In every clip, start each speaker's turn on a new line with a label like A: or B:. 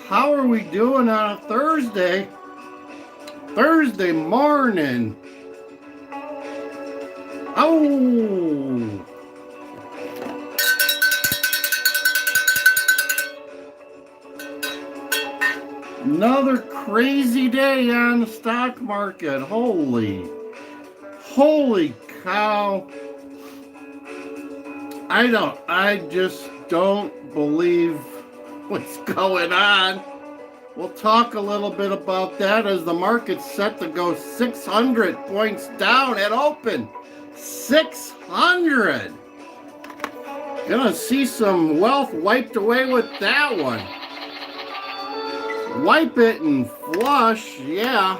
A: How are we doing on a Thursday? Thursday morning. Oh. Another crazy day on the stock market. Holy cow. I just don't believe what's going on. We'll talk a little bit about that as the market's set to go 600 points down at open. 600. Gonna see some wealth wiped away with that one. Wipe it and flush, yeah.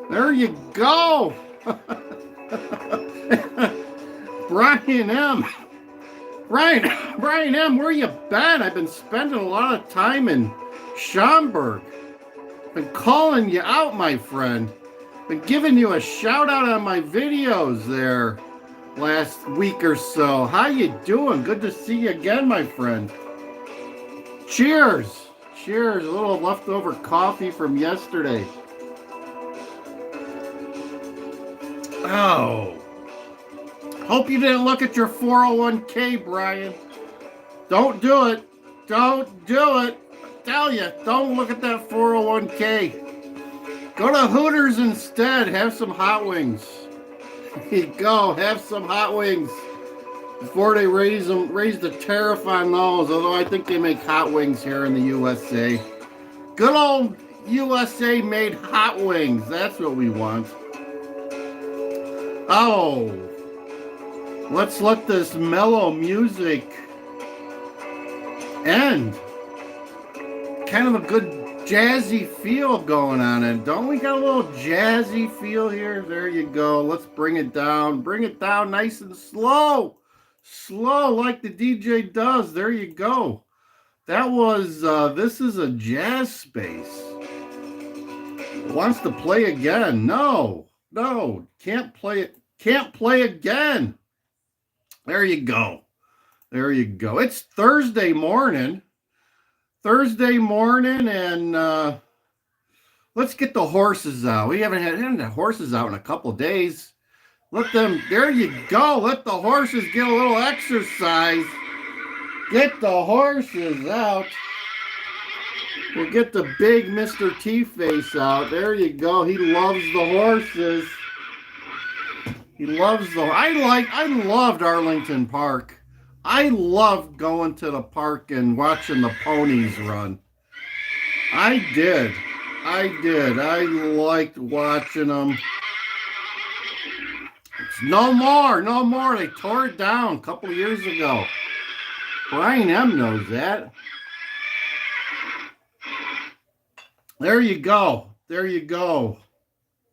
A: There you go. Brian M. Brian M., where you been? I've been spending a lot of time in Schaumburg. Been calling you out, my friend. Been giving you a shout out on my videos there last week or so. How you doing? Good to see you again, my friend. Cheers. Cheers. A little leftover coffee from yesterday. Oh. Hope you didn't look at your 401k, Brian. Don't do it. Don't do it. I tell you, don't look at that 401k. Go to Hooters instead. Have some hot wings. There you go. Have some hot wings before they raise the tariff on those. Although I think they make hot wings here in the USA. Good old USA made hot wings. That's what we want. Oh, let's let this mellow music end. Kind of a good jazzy feel going on it. Don't we got a little jazzy feel here? There you go. Let's bring it down. Bring it down nice and slow. Slow like the DJ does. There you go. That was, this is a jazz space. Wants to play again. No, can't play it. Can't play again. There you go. There you go. It's Thursday morning. And let's get the horses out. We haven't had the horses out in a couple of days. Let them, there you go. Let the horses get a little exercise. Get the horses out. We'll get the big Mr. T-face out. There you go. He loves the horses. He loves the, I loved Arlington Park. I loved going to the park and watching the ponies run. I did. I liked watching them. It's no more. They tore it down a couple of years ago. Brian M. knows that. There you go.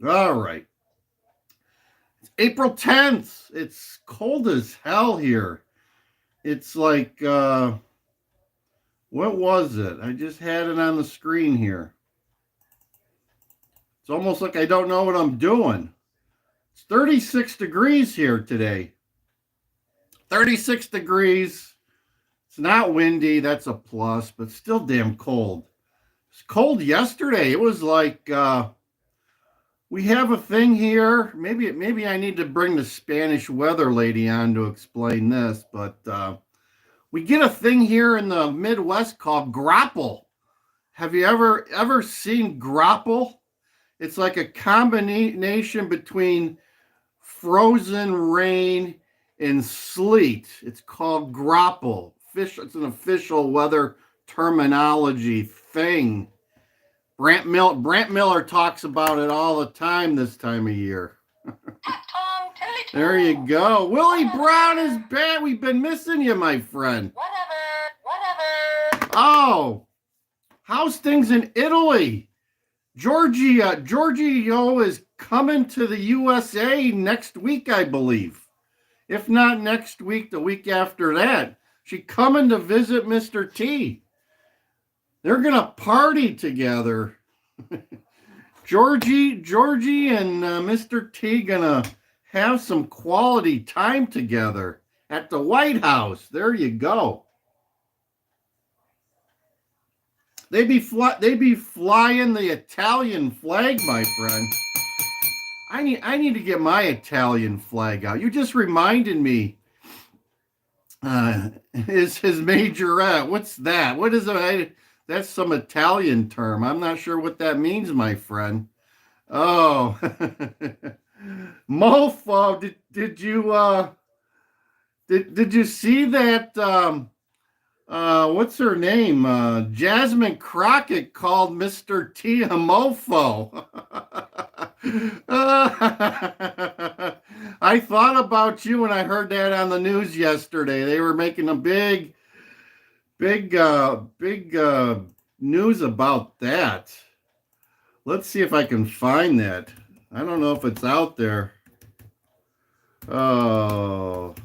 A: All right. It's April 10th. It's cold as hell here. It's like, what was it? I just had it on the screen here. It's almost like I don't know what I'm doing. It's 36 degrees here today. 36 degrees. It's not windy. That's a plus, but still damn cold. It's cold yesterday. It was like, we have a thing here. Maybe I need to bring the Spanish weather lady on to explain this, but we get a thing here in the Midwest called grapple. Have you ever seen grapple? It's like a combination between frozen rain and sleet. It's called grapple. It's an official weather terminology thing. Brant Miller talks about it all the time this time of year. There you go. Willie Brown is back. We've been missing you, my friend. Whatever. Oh, how's things in Italy? Giorgio is coming to the USA next week, I believe. If not next week, the week after that. She coming to visit Mr. T. They're going to party together. Georgie and Mr. T going to have some quality time together at the White House. There you go. They be flying the Italian flag, my friend. I need to get my Italian flag out. You just reminded me. His majorette. What's that? What is it? That's some Italian term. I'm not sure what that means, my friend. Oh, Mofo. Did you see that? What's her name? Jasmine Crockett called Mr. T a mofo. I thought about you when I heard that on the news yesterday. They were making a big news about that. Let's see if I can find that. I don't know if it's out there. Oh,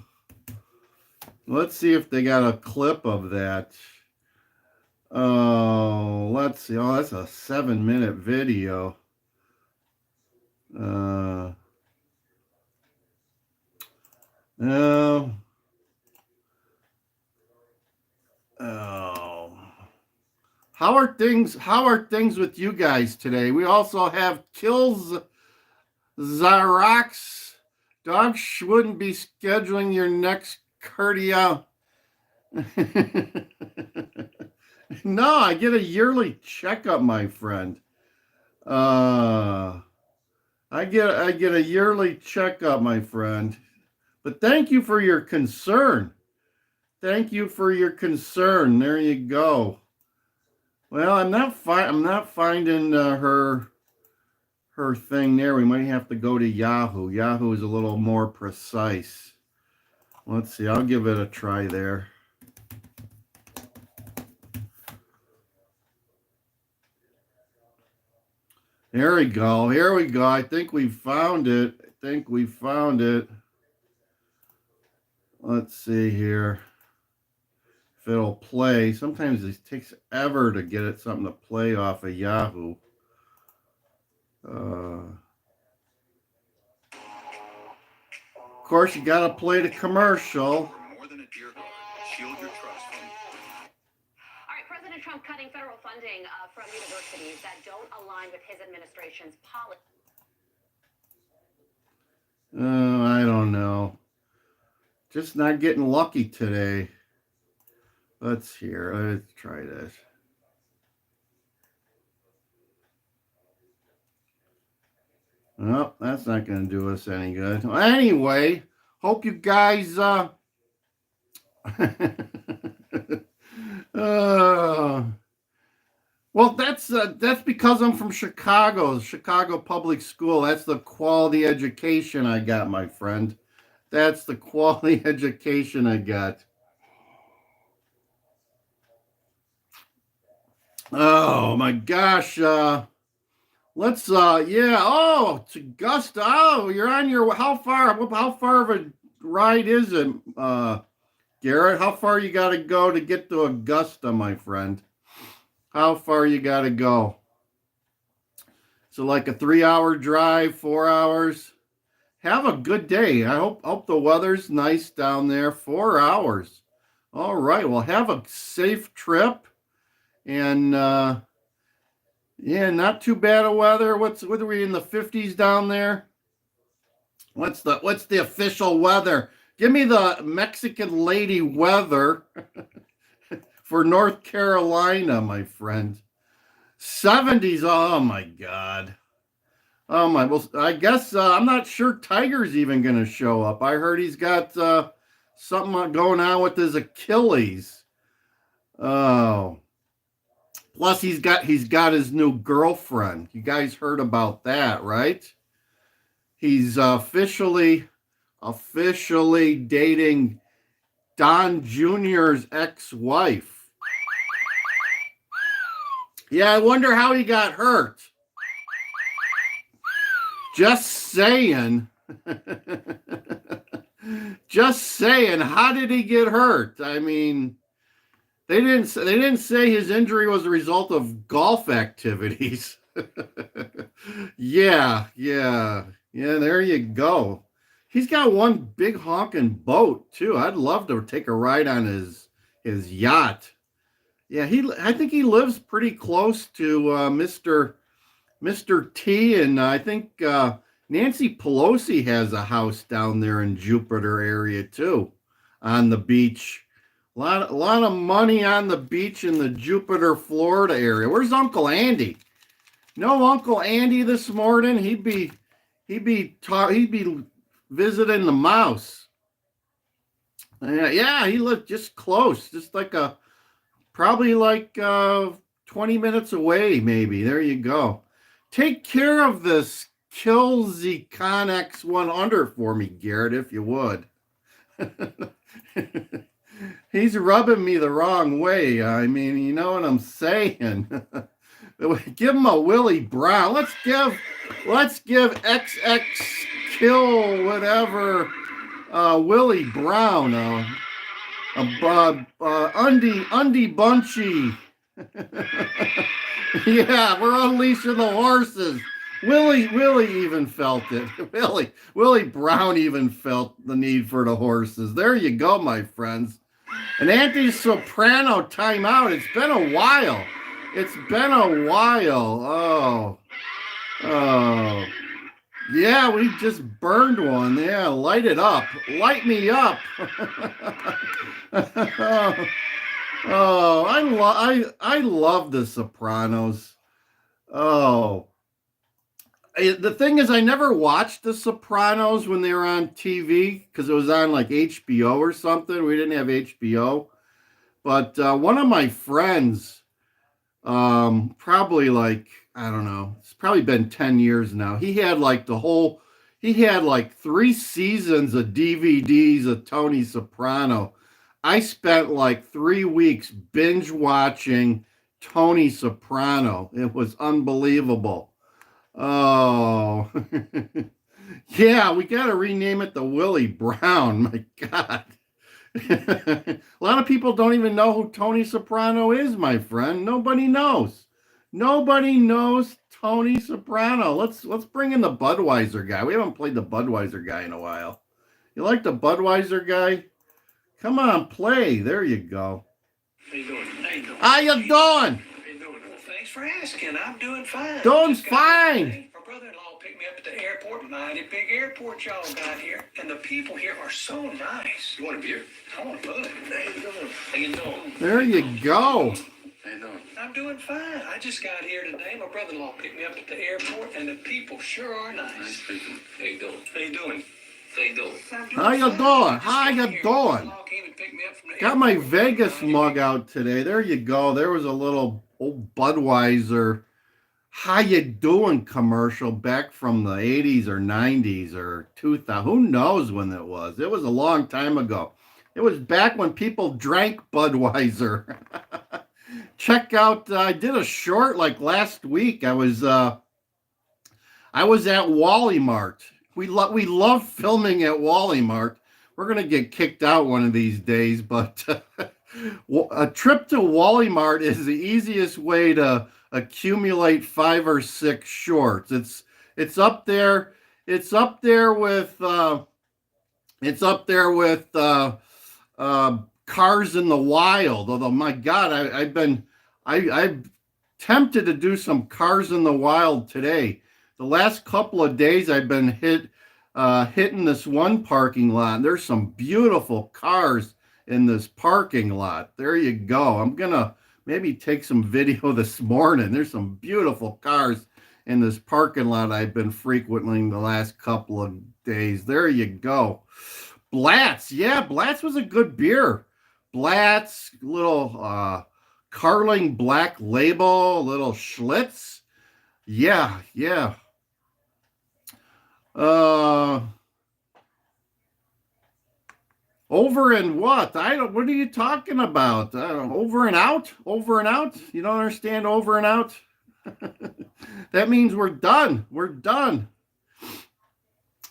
A: let's see if they got a clip of that. Oh, let's see. Oh, that's a 7-minute video. No. Oh. How are things with you guys today? We also have Kills Xerox. Dogs wouldn't be scheduling your next cardio. No, I get a yearly checkup, my friend. I get a yearly checkup, my friend. But thank you for your concern. Thank you for your concern. There you go. Well, I'm not finding her thing there. We might have to go to Yahoo. Yahoo is a little more precise. Let's see. I'll give it a try there. There we go. Here we go. I think we found it. Let's see here. If it'll play. Sometimes it takes ever to get it something to play off of Yahoo. Of course, you got to play the commercial.
B: President Trump cutting federal funding from universities that don't align with his administration's policy.
A: I don't know. Just not getting lucky today. Let's try this. Well, that's not going to do us any good. Well, anyway, hope you guys well, that's because I'm from Chicago Public School. That's the quality education I got, my friend. That's the quality education I got. Oh my gosh. Let's oh, it's Augusta. Oh, you're on your how far of a ride is it, Garrett? How far you got to go to get to Augusta, my friend? How far you got to go? So like a 3-hour drive, 4 hours. Have a good day. I hope the weather's nice down there. 4 hours. All right. Well, have a safe trip. And yeah, not too bad of weather. What are we in the 50s down there? What's the official weather? Give me the Mexican lady weather for North Carolina, my friend. 70s. Oh my God. Oh my. Well, I guess I'm not sure Tiger's even going to show up. I heard he's got something going on with his Achilles. Oh. Plus, he's got his new girlfriend. You guys heard about that, right? He's officially dating Don Jr.'s ex-wife. Yeah, I wonder how he got hurt. Just saying. Just saying. How did he get hurt? I mean, they didn't say his injury was a result of golf activities. Yeah, there you go. He's got one big honking boat too. I'd love to take a ride on his yacht. Yeah, I think he lives pretty close to Mr. T, and I think Nancy Pelosi has a house down there in Jupiter area too, on the beach. A lot of money on the beach in the Jupiter, Florida area. Where's Uncle Andy? No Uncle Andy this morning. He'd be visiting the mouse. Yeah, he lived just close, just like probably like 20 minutes away, maybe. There you go. Take care of this Killzy Connex 100 for me, Garrett, if you would. He's rubbing me the wrong way. I mean, you know what I'm saying. Give him a Willie Brown. Let's give XX Kill whatever Willie Brown undie bunchy. Yeah, we're unleashing the horses. Willie even felt it. Willie Brown even felt the need for the horses. There you go, my friends. An anti-soprano timeout. It's been a while. Oh. Yeah, we just burned one. Yeah, light it up. Light me up. Oh, I love The Sopranos. Oh. The thing is, I never watched The Sopranos when they were on TV because it was on like HBO or something. We didn't have HBO. But one of my friends, probably like, I don't know, it's probably been 10 years now. He had like 3 seasons of DVDs of Tony Soprano. I spent like 3 weeks binge watching Tony Soprano. It was unbelievable. Oh, yeah, we got to rename it the Willie Brown. My God. A lot of people don't even know who Tony Soprano is, my friend. Nobody knows. Nobody knows Tony Soprano. Let's bring in the Budweiser guy. We haven't played the Budweiser guy in a while. You like the Budweiser guy? Come on, play. There you go.
C: How you doing?
A: How you doing?
C: Well, thanks for asking. I'm doing fine.
A: Doing fine.
C: My brother-in-law picked me up at the airport. Mighty big airport y'all got here. And the people here are so nice. You want a beer? I want a bud. How you doing? How you doing?
A: There you go.
C: How you doing? I'm doing fine. I just got here today. My brother-in-law picked me up at the airport, and the people sure are nice. Nice people. How you doing? How you doing? How you doing?
A: How you doing? How you doing? Got my Vegas mug out today. There you go. There was a little old Budweiser how you doing commercial back from the 80s or 90s or 2000. Who knows when it was? It was a long time ago. It was back when people drank Budweiser. Check out, I did a short like last week. I was at wal-mart. We love filming at wal-mart. We're going to get kicked out one of these days, but a trip to wal-mart is the easiest way to accumulate 5 or 6 shorts. It's up there with Cars in the Wild. Although my God, I've tempted to do some Cars in the Wild today. The last couple of days I've been hitting this one parking lot. And there's some beautiful cars in this parking lot. There you go. I'm gonna maybe take some video this morning. There's some beautiful cars in this parking lot I've been frequenting the last couple of days. There you go. Blatz. Yeah, Blatz was a good beer. Blatz, little Carling Black Label, little Schlitz. Yeah. Over and what? What are you talking about? Over and out? Over and out? You don't understand over and out? That means we're done. We're done.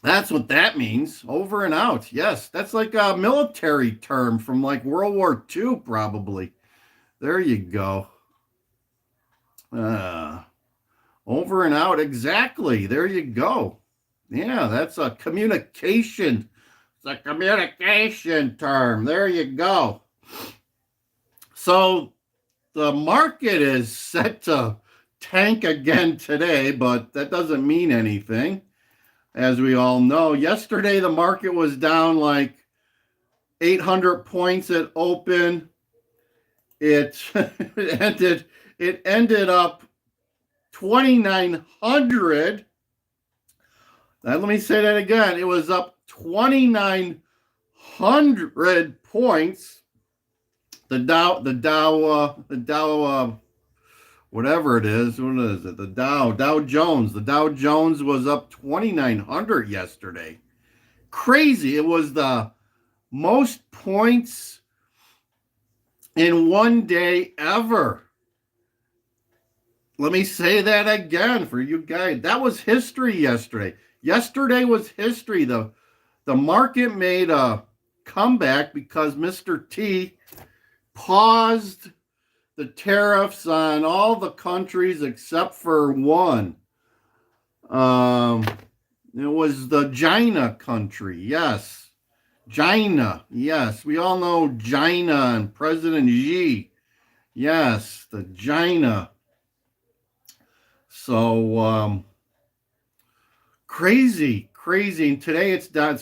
A: That's what that means. Over and out. Yes, that's like a military term from like World War II, probably. There you go. Over and out. Exactly. There you go. Yeah, that's a communication. It's a communication term. There you go. So the market is set to tank again today, but that doesn't mean anything. As we all know, yesterday the market was down like 800 points at open. It it ended up 2,900. Now, let me say that again. It was up 2,900 points. The Dow, whatever it is, what is it? The Dow Jones. The Dow Jones was up 2,900 yesterday. Crazy. It was the most points in one day ever. Let me say that again for you guys. That was history yesterday. Yesterday was history. The market made a comeback because Mr. T paused the tariffs on all the countries except for one. It was the China country. Yes. China. Yes. We all know China and President Xi. Yes, the China. So crazy. And today it's down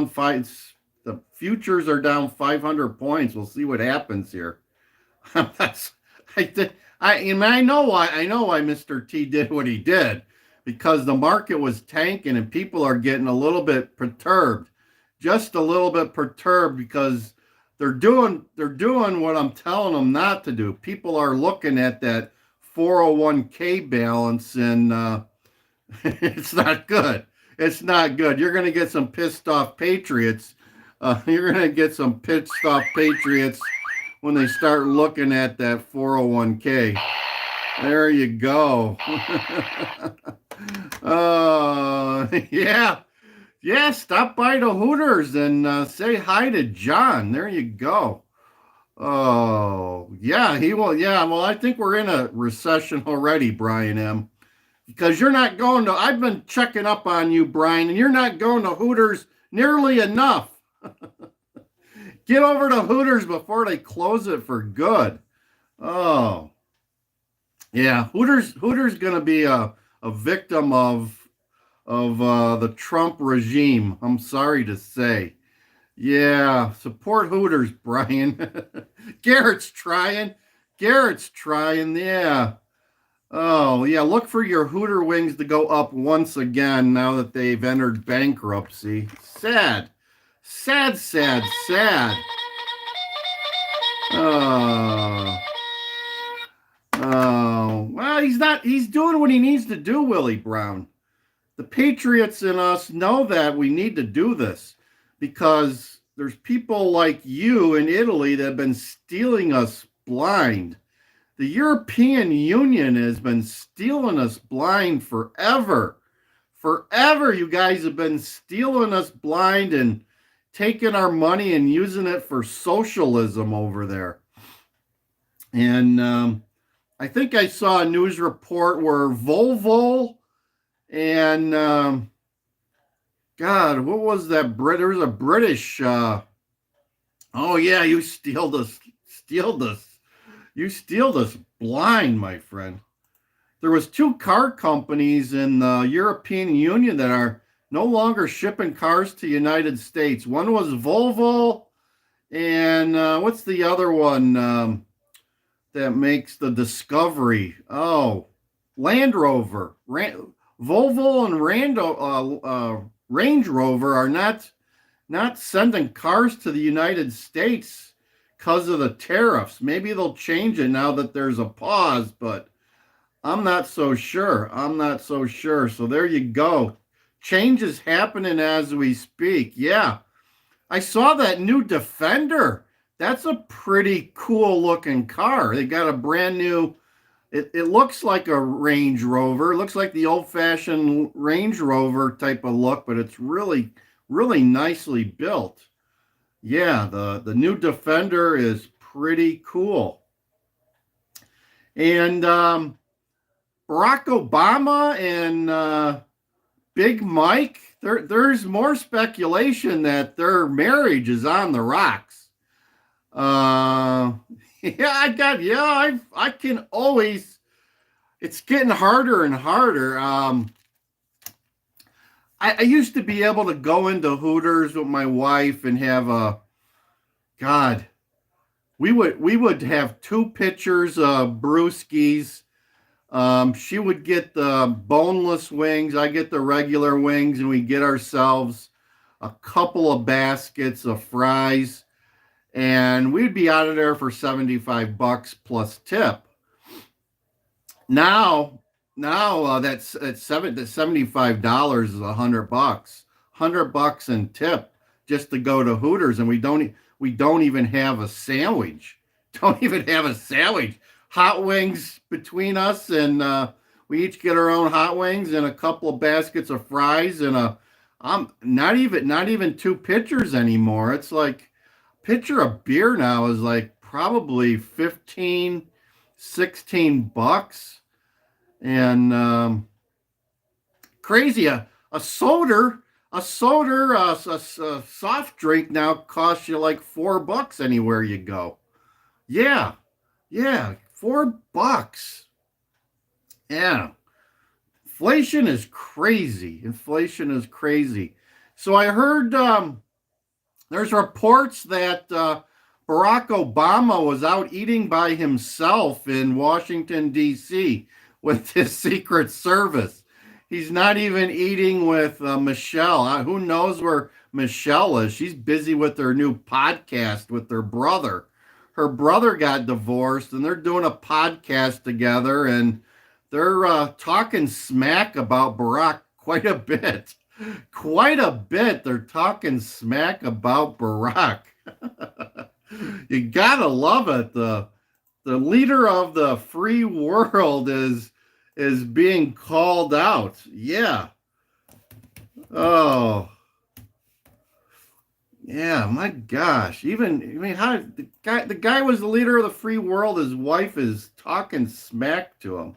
A: five. The futures are down 500 points. We'll see what happens here. I know why Mr. T did what he did, because the market was tanking and people are getting a little bit perturbed, just a little bit perturbed, because they're doing what I'm telling them not to do. People are looking at that 401k balance and it's not good. It's not good. You're going to get some pissed off patriots. You're going to get some pissed off patriots when they start looking at that 401k. There you go. Yeah. Stop by the Hooters and say hi to John. There you go. Oh, yeah, he will. Yeah, well, I think we're in a recession already, Brian M. Because you're not going to, I've been checking up on you, Brian, and you're not going to Hooters nearly enough. Get over to Hooters before they close it for good. Oh, yeah, Hooters going to be a victim of the Trump regime. I'm sorry to say. Yeah, support Hooters, Brian. Garrett's trying. Yeah. Oh, yeah, look for your Hooter wings to go up once again now that they've entered bankruptcy. Sad. Well, he's doing what he needs to do, Willie Brown. The patriots in us know that we need to do this because there's people like you in Italy that have been stealing us blind. The European Union has been stealing us blind forever. Forever, you guys have been stealing us blind and taking our money and using it for socialism over there. And I think I saw a news report where Volvo and God, what was that? There was a British. Oh yeah, you steal this blind, my friend. There was 2 car companies in the European Union that are no longer shipping cars to the United States. One was Volvo, and what's the other one that makes the Discovery? Oh, Land Rover. Volvo and Range Rover are not sending cars to the United States because of the tariffs. Maybe they'll change it now that there's a pause, but I'm not so sure. So there you go. Change is happening as we speak. Yeah. I saw that new Defender. That's a pretty cool looking car. They got a brand new, it looks like a Range Rover. It looks like the old fashioned Range Rover type of look, but it's really, really nicely built. Yeah, the new Defender is pretty cool. And Barack Obama and Big Mike, there's more speculation that their marriage is on the rocks. I can always, it's getting harder and harder. I used to be able to go into Hooters with my wife and have we would have 2 pitchers of brewskis. She would get the boneless wings. I get the regular wings, and we get ourselves a couple of baskets of fries, and we'd be out of there for $75 plus tip. Now that's $75 is $100, $100 in tip just to go to Hooters, and we don't even have a sandwich. Don't even have a sandwich. Hot wings between us, and we each get our own hot wings and a couple of baskets of fries, and not even 2 pitchers anymore. It's like a pitcher of beer now is like probably $15, $16, and crazy. A soft drink now costs you like $4 anywhere you go. Yeah, $4. Yeah. Inflation is crazy. So I heard there's reports that Barack Obama was out eating by himself in Washington, D.C. with his Secret Service. He's not even eating with Michelle. Who knows where Michelle is? She's busy with her new podcast with her brother. Her brother got divorced, and they're doing a podcast together, and they're talking smack about Barack quite a bit. They're talking smack about Barack. You gotta love it. The leader of the free world is being called out. Yeah. Oh. Yeah, my gosh. How the guy was the leader of the free world, his wife is talking smack to him.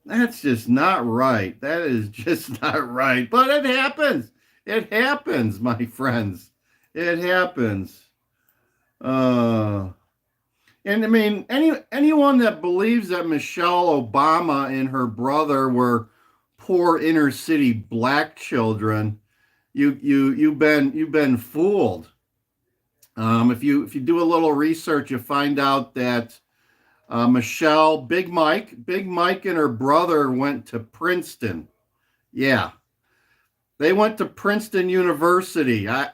A: That's just not right. That is just not right. But it happens. It happens, my friends. It happens. And I mean, anyone that believes that Michelle Obama and her brother were poor inner city black children, you've been fooled. If you do a little research, you find out that Michelle, Big Mike and her brother went to Princeton. Yeah, they went to Princeton University. I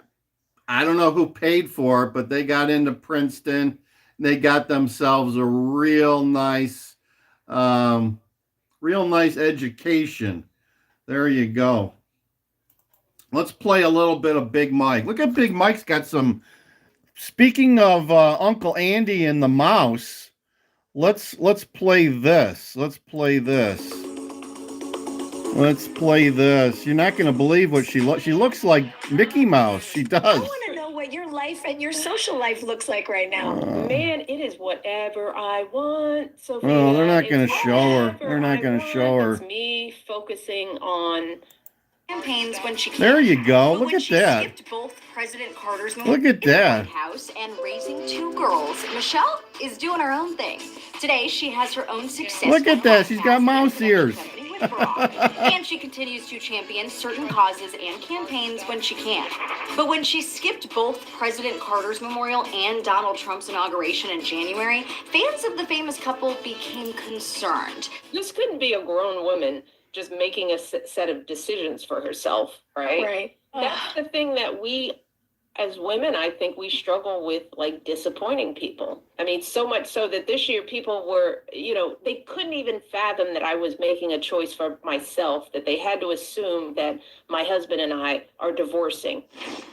A: don't know who paid for it, but they got into Princeton. They got themselves a real nice education. There you go. Let's play a little bit of Big Mike. Look at Big Mike's got some. Speaking of Uncle Andy and the mouse, let's play this. Let's play this. You're not going to believe what she looks. She looks like Mickey Mouse. She does.
D: I want to know what your life and your social life looks like right now.
E: Man, it is whatever I want, Sophia.
A: Oh, they're not going to show her. They're not going to show her.
E: It's me focusing on
D: Campaigns when she
A: There you go.
D: But
A: Look
D: when
A: at
D: she
A: that.
D: skipped both President Carter's
A: Look at that.
D: White House and raising 2 girls, Michelle is doing her own thing. Today, she has her own success.
A: Look at that. She's got mouse ears.
D: And she continues to champion certain causes and campaigns when she can. But when she skipped both President Carter's memorial and Donald Trump's inauguration in January, fans of the famous couple became concerned.
E: this couldn't be a grown woman just making a set of decisions for herself, right?
D: Right.
E: That's the thing that we, as women, I think we struggle with, like disappointing people. I mean, so much so that this year people were, they couldn't even fathom that I was making a choice for myself, that they had to assume that my husband and I are divorcing.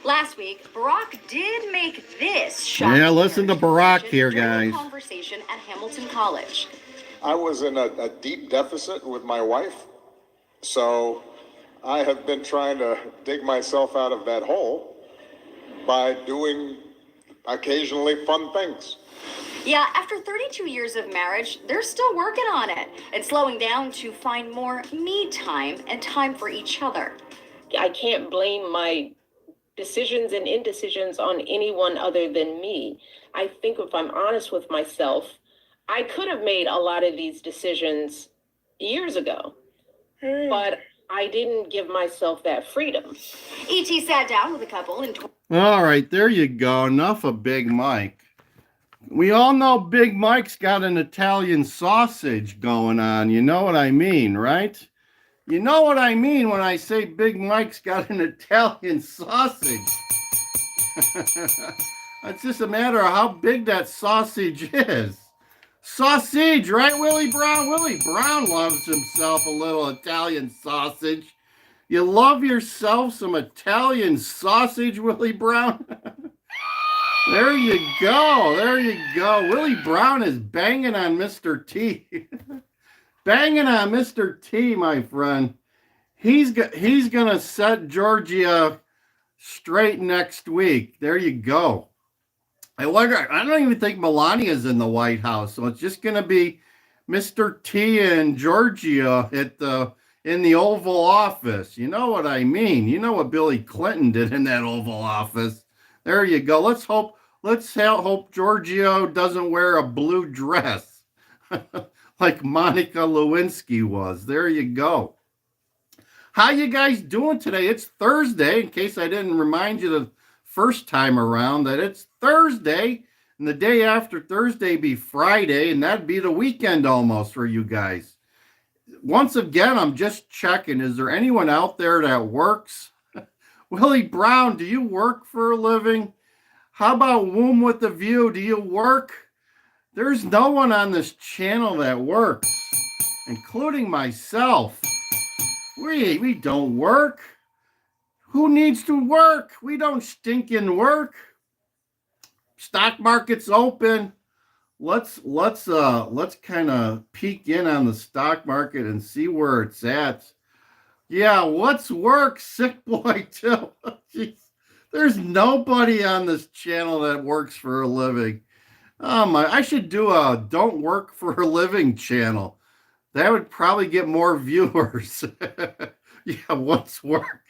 D: Last week, Barack did make this shocking.
A: Yeah, listen to Barack here,
D: during a
A: guys.
D: Conversation at Hamilton College.
F: I was in a deep deficit with my wife, so I have been trying to dig myself out of that hole by doing occasionally fun things.
D: Yeah, after 32 years of marriage, they're still working on it and slowing down to find more me time and time for each other.
E: I can't blame my decisions and indecisions on anyone other than me. I think if I'm honest with myself, I could have made a lot of these decisions years ago, but I didn't give myself that freedom.
D: E.T. sat down with a couple and
A: All right, there you go. Enough of Big Mike. We all know Big Mike's got an Italian sausage going on. You know what I mean, right? You know what I mean when I say Big Mike's got an Italian sausage. It's just a matter of how big that sausage is. Sausage, right, Willie Brown? Willie Brown loves himself a little Italian sausage. You love yourself some Italian sausage, Willie Brown? There you go. There you go. Willie Brown is banging on Mr. T. Banging on Mr. T, my friend. He's going to set Georgia straight next week. There you go. I wonder, I don't even think Melania's in the White House, so it's just going to be Mr. T and Georgia in the Oval Office. You know what I mean? You know what Billy Clinton did in that Oval Office. There you go. Let's hope Giorgio doesn't wear a blue dress like Monica Lewinsky was. There you go. How you guys doing today? It's Thursday, in case I didn't remind you the first time around that it's Thursday, and the day after Thursday be Friday, and that'd be the weekend almost for you guys. Once again, I'm just checking. Is there anyone out there that works? Willie Brown, do you work for a living? How about Womb with the View? Do you work? There's no one on this channel that works, including myself. We don't work. Who needs to work? We don't stinking work. Stock market's open. Let's kind of peek in on the stock market and see where it's at. Yeah, what's work? Sick boy too. Jeez. There's nobody on this channel that works for a living. I should do a don't work for a living channel. That would probably get more viewers. Yeah, what's work?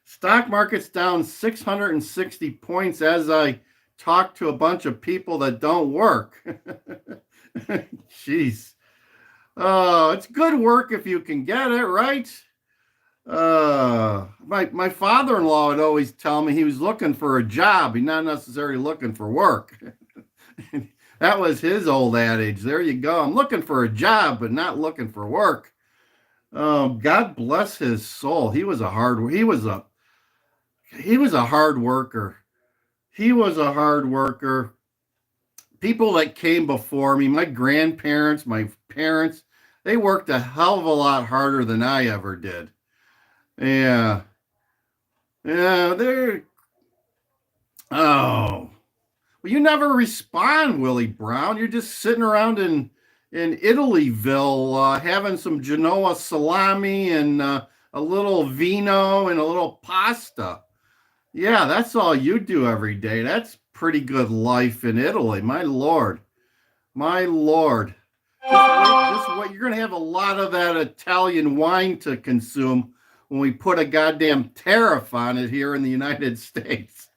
A: Stock market's down 660 points as I talk to a bunch of people that don't work. Jeez. It's good work if you can get it, right? My father-in-law would always tell me he was looking for a job. He's not necessarily looking for work. That was his old adage. There you go. I'm looking for a job, but not looking for work. God bless his soul. He was a hard worker. He was a hard worker. He was a hard worker. People that came before me, my grandparents, my parents, they worked a hell of a lot harder than I ever did. Yeah. Yeah, they're... Oh. Well, you never respond, Willie Brown. You're just sitting around in Italyville having some Genoa salami and a little vino and a little pasta. Yeah, that's all you do every day. That's pretty good life in Italy. My Lord. My Lord. Just wait. You're going to have a lot of that Italian wine to consume when we put a goddamn tariff on it here in the United States.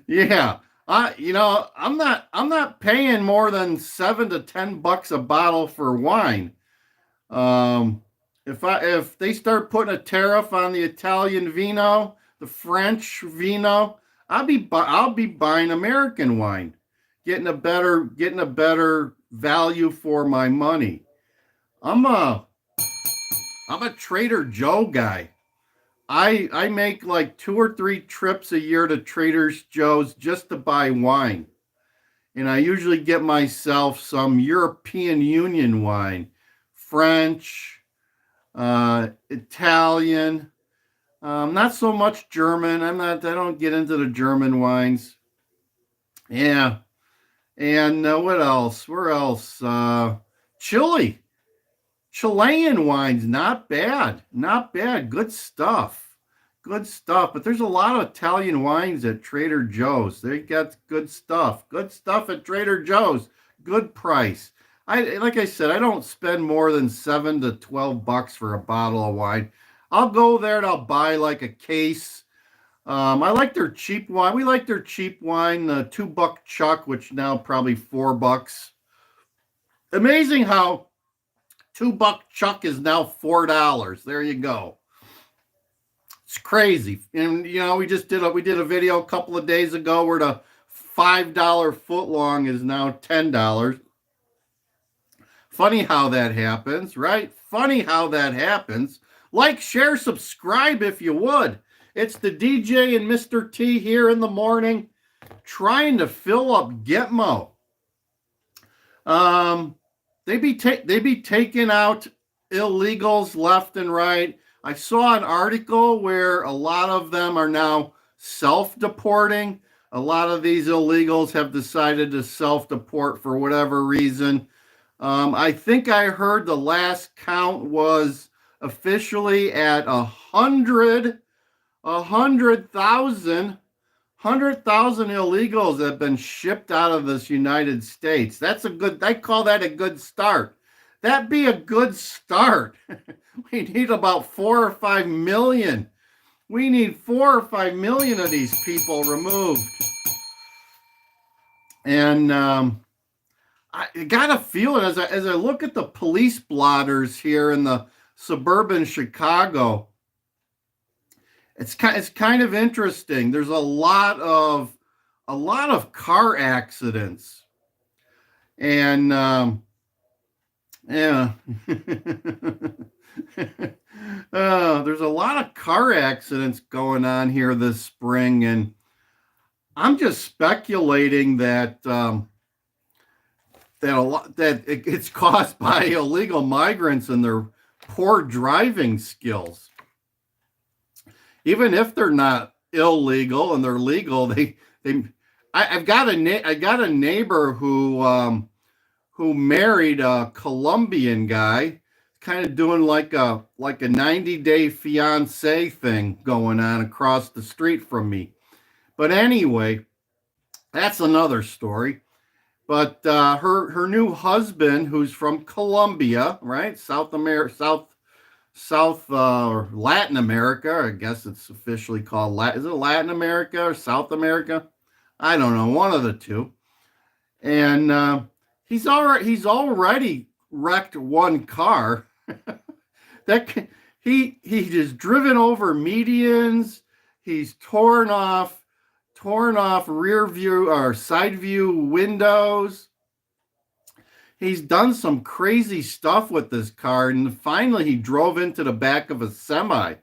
A: Yeah. I'm not paying more than $7 to $10 a bottle for wine. If they start putting a tariff on the Italian vino, the French vino, I'll be buying American wine, getting a better value for my money. I'm a Trader Joe guy. I make like 2 or 3 trips a year to Trader Joe's just to buy wine. And I usually get myself some European Union wine, French, Italian, not so much German. I don't get into the German wines. Yeah. And what else? Where else? Chile. Chilean wines, not bad. Not bad. Good stuff. good stuff. But there's a lot of Italian wines at Trader Joe's. They got good stuff. Good stuff at Trader Joe's. Good price. Like I said, I don't spend more than $7 to $12 for a bottle of wine. I'll go there and I'll buy like a case. I like their cheap wine. We like their cheap wine, the $2 Chuck, which now probably $4. Amazing how $2 Chuck is now $4. There you go. It's crazy. And you know, we did a video a couple of days ago where the $5 footlong is now $10. Funny how that happens, right? Funny how that happens. Like, share, subscribe if you would. It's the DJ and Mr. T here in the morning trying to fill up Gitmo. They be taking out illegals left and right. I saw an article where a lot of them are now self-deporting. A lot of these illegals have decided to self-deport for whatever reason. I think I heard the last count was officially at 100,000 illegals have been shipped out of this United States. I call that a good start. That'd be a good start. We need about 4 or 5 million. We need 4 or 5 million of these people removed. And I got a feeling as I look at the police blotters here in the suburban Chicago, it's kind of interesting. There's a lot of car accidents, and yeah, there's a lot of car accidents going on here this spring, and I'm just speculating that it's caused by illegal migrants and their poor driving skills. Even if they're not illegal and they're legal, I got a neighbor who married a Colombian guy, kind of doing like a 90-day fiance thing going on across the street from me. But anyway, that's another story. But her new husband, who's from Colombia, right, Latin America, I guess it's officially called is it Latin America or South America? I don't know, one of the two. And he's already wrecked one car. He just driven over medians. He's torn off rear view or side view windows. He's done some crazy stuff with this car, and finally he drove into the back of a semi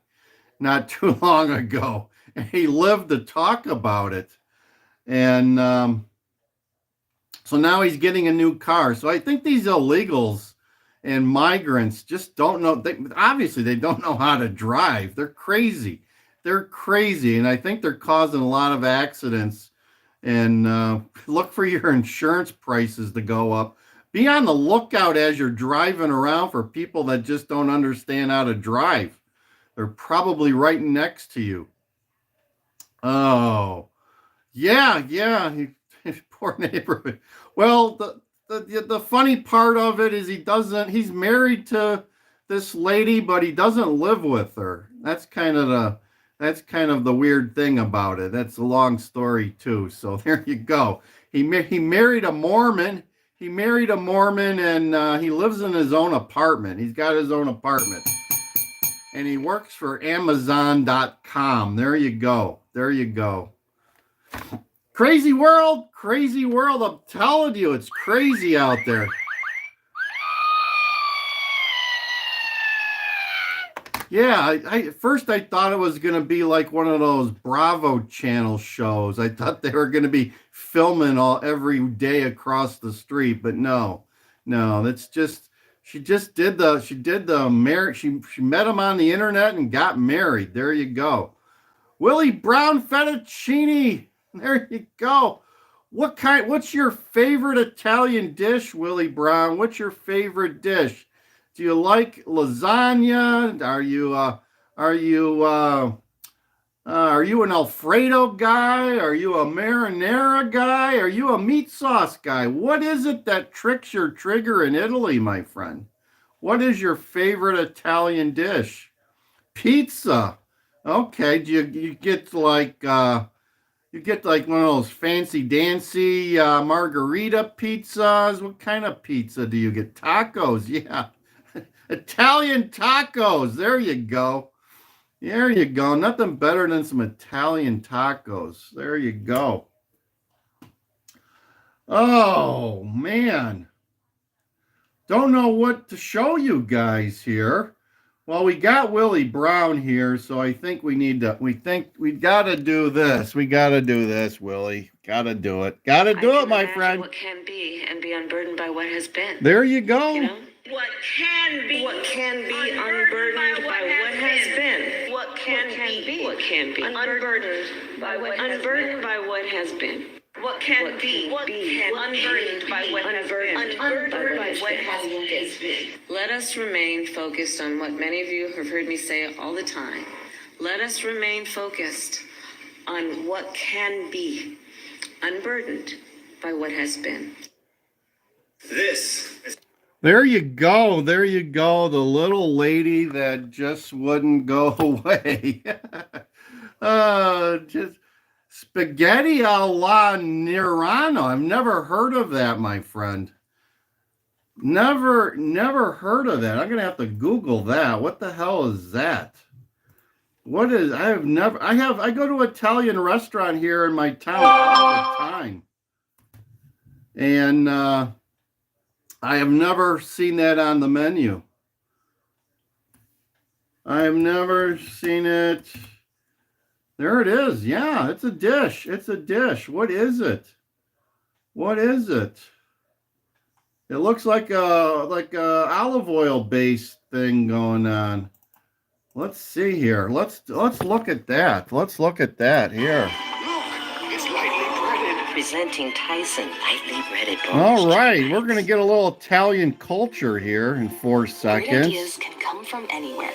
A: not too long ago, and he lived to talk about it. And so now he's getting a new car. So I think these illegals and migrants just don't know. Obviously, they don't know how to drive. They're crazy. And I think they're causing a lot of accidents. And look for your insurance prices to go up. Be on the lookout as you're driving around for people that just don't understand how to drive. They're probably right next to you. Oh, yeah. Poor neighborhood. Well, the funny part of it is he's married to this lady, but he doesn't live with her. That's kind of the weird thing about it. That's a long story too. So there you go. He married a Mormon. And he lives in his own apartment. He's got his own apartment. And he works for Amazon.com. There you go. Crazy world. I'm telling you, it's crazy out there. Yeah, at first I thought it was going to be like one of those Bravo Channel shows. I thought they were going to be filming every day across the street, but no, that's just she met him on the internet and got married. There you go. Willie Brown fettuccine. There you go. What's your favorite Italian dish, Willie Brown? What's your favorite dish? Do you like lasagna? Are you Are you an Alfredo guy? Are you a marinara guy? Are you a meat sauce guy? What is it that tricks your trigger in Italy, my friend? What is your favorite Italian dish? Pizza. Okay, do you get like one of those fancy dancy margarita pizzas? What kind of pizza do you get? Tacos, yeah. Italian tacos. There you go. There you go. Nothing better than some Italian tacos. There you go. Oh, man. Don't know what to show you guys here. Well, we got Willie Brown here, so I think we got to do this. We got to do this, Willie. Got to do it. Got to do it, my friend.
G: What can be and be unburdened by what has been.
A: There you go.
G: You know? What can be unburdened by what has been. What can be unburdened by what has been. What can be unburdened by what has been. Let us remain focused on what many of you have heard me say all the time. Let us remain focused on what can be unburdened by what has been.
A: There you go. There you go. The little lady that just wouldn't go away. Just spaghetti alla Nirano. I've never heard of that, my friend. Never heard of that. I'm going to have to Google that. What the hell is that? I go to an Italian restaurant here in my town all the time. And, I have never seen that on the menu. I have never seen it. There it is. Yeah, it's a dish. It's a dish. What is it? What is it? It looks like a olive oil based thing going on. Let's see here. Let's look at that. Let's look at that here.
G: Presenting Tyson lightly breaded.
A: All right, we're going to get a little Italian culture here in 4 seconds.
G: Great ideas can come from anywhere.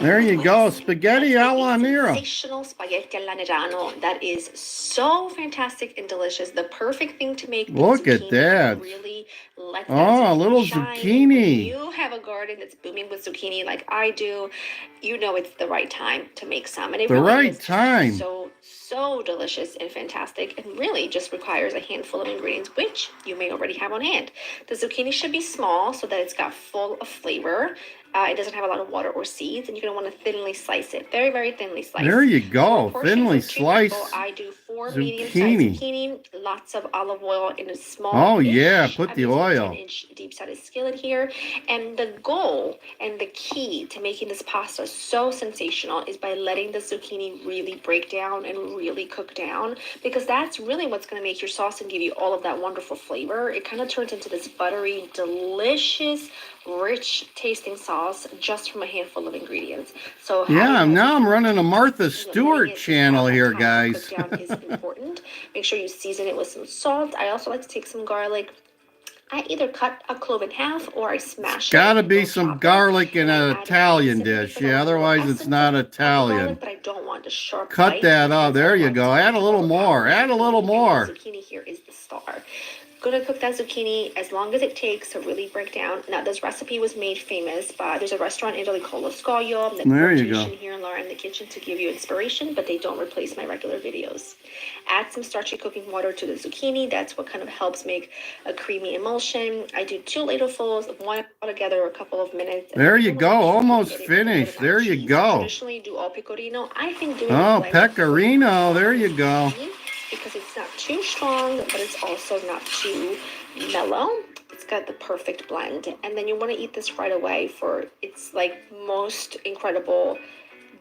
A: There you go, spaghetti alla nera.
D: Sensational spaghetti alla Nerano. That is so fantastic and delicious. The perfect thing to make.
A: Look at that.
D: Really let that
A: oh, a little
D: shine.
A: zucchini.
D: If you have a garden that's booming with zucchini like I do, you know it's the right time to make some. And it
A: The
D: really
A: right
D: is
A: time.
D: So delicious and fantastic, and really just requires a handful of ingredients, which you may already have on hand. The zucchini should be small so that it's got full of flavor. It doesn't have a lot of water or seeds, and you're going to want to thinly slice it. Very, very thinly sliced.
A: There you go.
D: For
A: Thinly
D: portions of 2 people,
A: sliced
D: I do 4
A: zucchini.
D: medium-sized zucchini, lots of olive oil in a small
A: Oh,
D: dish.
A: yeah, put
D: I'm
A: the
D: using a
A: oil.
D: 10-inch deep-sided skillet here. And the goal and the key to making this pasta so sensational is by letting the zucchini really break down and really cook down, because that's really what's going to make your sauce and give you all of that wonderful flavor. It kind of turns into this buttery, delicious, rich tasting sauce just from a handful of ingredients. So
A: yeah, now I'm running a Martha Stewart channel here, guys.
D: Cook down is important. Make sure you season it with some salt. I also like to take some garlic. I either cut a clove in half or I smash it.
A: Gotta be some garlic in an Italian dish. Yeah, otherwise it's not Italian.
D: But I don't want a sharp
A: Cut
D: bite.
A: that out. There you go. Add a little more. Add a little more.
D: Zucchini here is the star. Gonna cook that zucchini as long as it takes to really break down. Now, this recipe was made famous by, there's a restaurant in Italy called Lo Scoglio.
A: There you go.
D: Here and Laura in the kitchen to give you inspiration, but they don't replace my regular videos. Add some starchy cooking water to the zucchini. That's what kind of helps make a creamy emulsion. I do 2 ladlefuls of one together a couple of minutes.
A: There you go. Almost finished. There you go.
D: Traditionally do all pecorino. I think doing
A: Oh, pecorino. There you go.
D: because it's not too strong, but it's also not too mellow. It's got the perfect blend. And then you want to eat this right away for its like most incredible,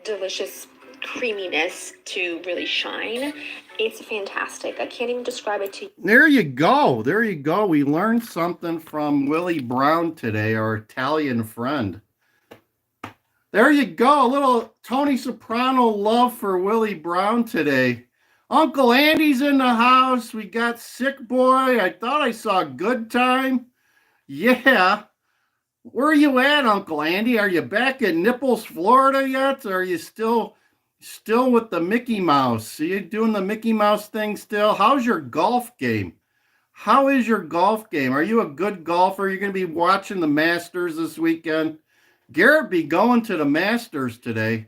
D: delicious creaminess to really shine. It's fantastic. I can't even describe it to you.
A: There you go. There you go. We learned something from Willie Brown today, our Italian friend. There you go. A little Tony Soprano love for Willie Brown today. Uncle Andy's in the house. We got Sick Boy. I thought I saw Good Time. Yeah. Where are you at, Uncle Andy? Are you back in Nipples, Florida yet? Or are you still Still with the Mickey Mouse. Are you doing the Mickey Mouse thing still? How's your golf game? How is your golf game? Are you a good golfer? You're going to be watching the Masters this weekend. Garrett be going to the Masters today.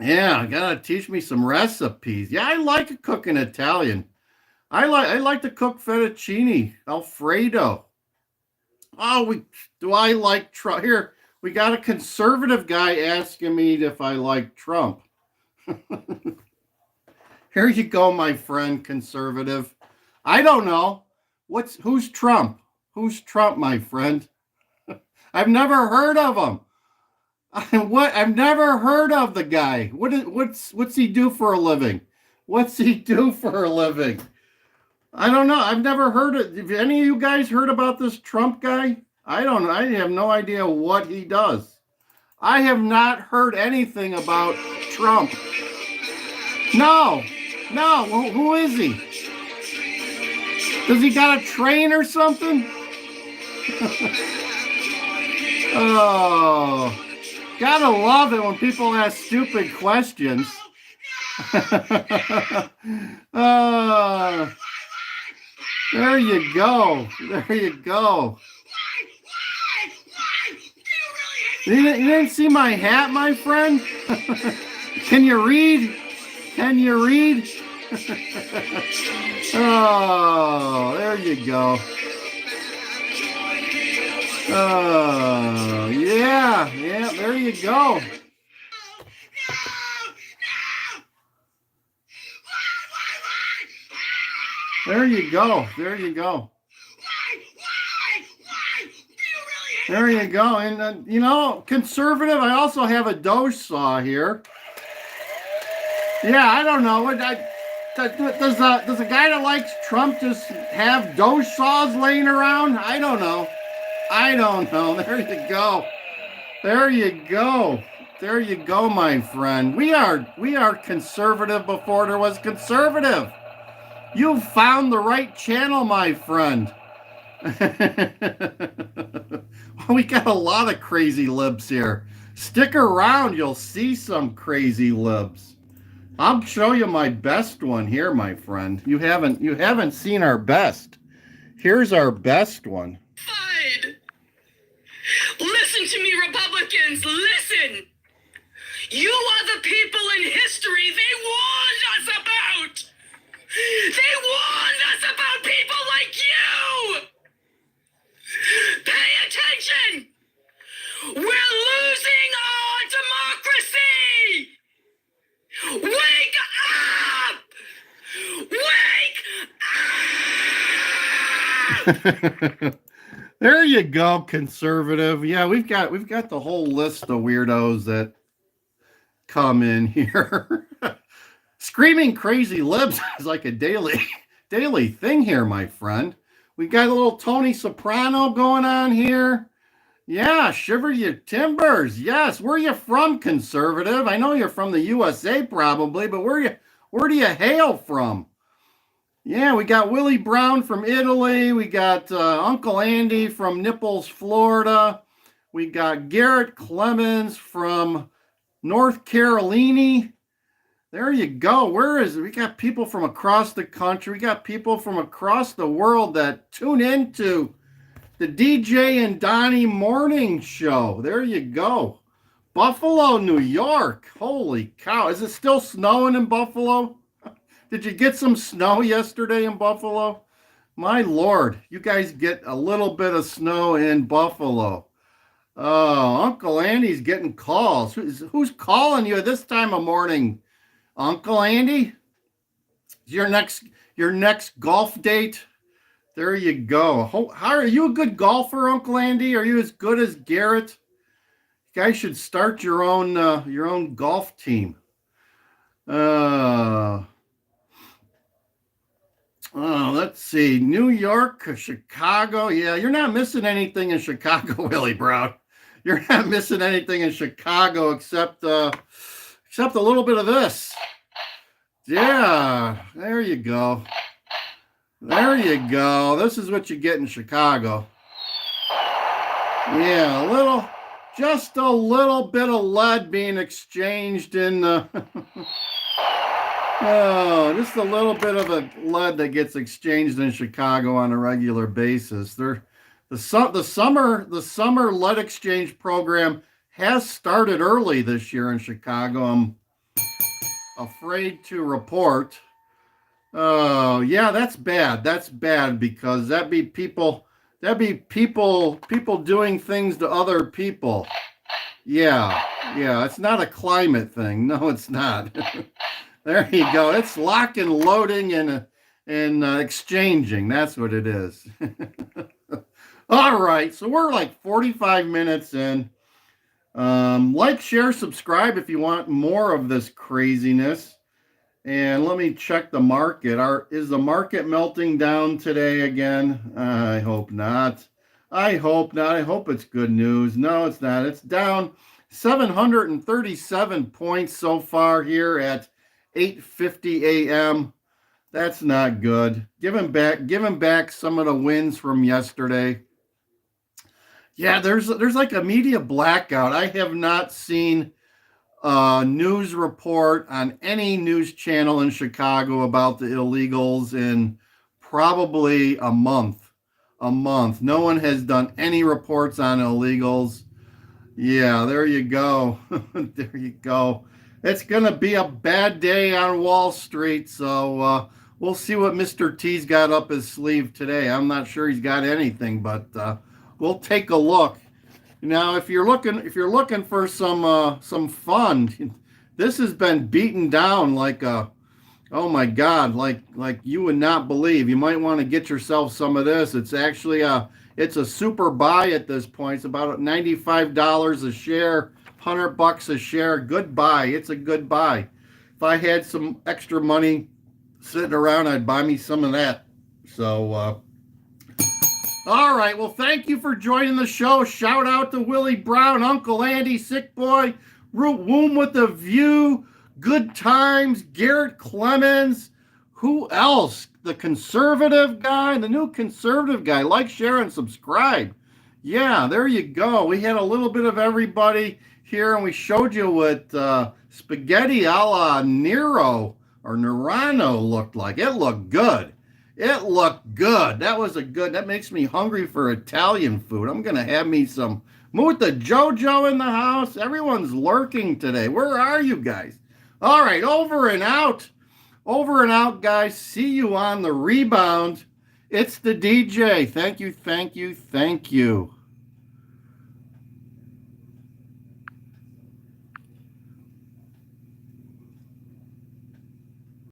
A: Yeah, gotta teach me some recipes. Yeah, I like cooking Italian. I like to cook fettuccine, Alfredo. Oh, do I like Trump? Here, we got a conservative guy asking me if I like Trump. Here you go, my friend, conservative. I don't know. Who's Trump? Who's Trump, my friend? I've never heard of him. I've never heard of the guy. What's he do for a living? What's he do for a living? I don't know. I've never heard it. Have any of you guys heard about this Trump guy? I don't know. I have no idea what he does. I have not heard anything about Trump. No. Who is he? Does he got a train or something? Oh, gotta love it when people ask stupid questions. There you go. There you go. You didn't see my hat, my friend? Can you read? Can you read? Oh, there you go. Oh, yeah, there you go. There you go. There you go. There you go. And, you know, conservative, I also have a Doge saw here. Yeah, I don't know. Does a guy that likes Trump just have Doge saws laying around? I don't know. There you go. There you go. There you go, my friend. We are conservative before there was conservative. You found the right channel, my friend. We got a lot of crazy libs here. Stick around, you'll see some crazy libs. I'll show you my best one here, my friend. You haven't seen our best. Here's our best one.
H: Fine. Listen to me, Republicans, listen. You are the people in history they warned us about. They warned us about people like you. Pay attention. We're losing our democracy. Wake up. Wake up.
A: There you go, conservative. Yeah, we've got the whole list of weirdos that come in here. Screaming crazy libs is like a daily thing here, my friend. We got a little Tony Soprano going on here. Yeah, shiver your timbers. Yes, where are you from, conservative? I know you're from the USA probably, but where do you hail from? Yeah, we got Willie Brown from Italy. We got Uncle Andy from Nipples, Florida. We got Garrett Clemens from North Carolina. There you go. We got people from across the country. We got people from across the world that tune into the DJ and Donnie morning show. There you go. Buffalo, New York. Holy cow. Is it still snowing in Buffalo? Did you get some snow yesterday in Buffalo? My Lord, you guys get a little bit of snow in Buffalo. Oh, Uncle Andy's getting calls. Who's calling you this time of morning? Uncle Andy? Your next golf date? There you go. How are you a good golfer, Uncle Andy? Are you as good as Garrett? You guys should start your own golf team. Let's see. New York, Chicago. Yeah, you're not missing anything in Chicago, Willie Brown. You're not missing anything in Chicago except a little bit of this. Yeah, there you go. There you go. This is what you get in Chicago. Yeah, Just a little bit of lead being exchanged in the oh, just a little bit of a lead that gets exchanged in Chicago on a regular basis. The summer lead exchange program has started early this year in Chicago. I'm afraid to report. Oh, yeah, that's bad. That's bad because that'd be people doing things to other people. Yeah, it's not a climate thing. No, it's not. There you go. It's lock and loading and exchanging. That's what it is. All right, so we're like 45 minutes in. Like, share, subscribe if you want more of this craziness. And let me check the market. Is the market melting down today again? I hope not. I hope not. I hope it's good news. No, it's not. It's down 737 points so far here at 8:50 a.m. That's not good. Give him back some of the wins from yesterday. Yeah, there's like a media blackout. I have not seen a news report on any news channel in Chicago about the illegals in probably a month. No one has done any reports on illegals. Yeah, there you go. There you go. It's going to be a bad day on Wall Street, so we'll see what Mr. T's got up his sleeve today. I'm not sure he's got anything, but we'll take a look. Now, if you're looking for some fun, this has been beaten down like oh my God, like you would not believe. You might want to get yourself some of this. It's actually it's a super buy at this point. It's about $95 a share, $100 a share. Good buy. It's a good buy. If I had some extra money sitting around, I'd buy me some of that. So. All right, well, thank you for joining the show. Shout out to Willie Brown, Uncle Andy, Sick Boy, Root Womb with a View, Good Times, Garrett Clemens. Who else? The conservative guy, the new conservative guy. Like, share, and subscribe. Yeah, there you go. We had a little bit of everybody here, and we showed you what spaghetti a la Nero or Nerano looked like. It looked good. It looked good. That makes me hungry for Italian food. I'm going to have me some Muta Jojo in the house. Everyone's lurking today. Where are you guys? All right, over and out. Over and out, guys. See you on the rebound. It's the DJ. Thank you, thank you, thank you.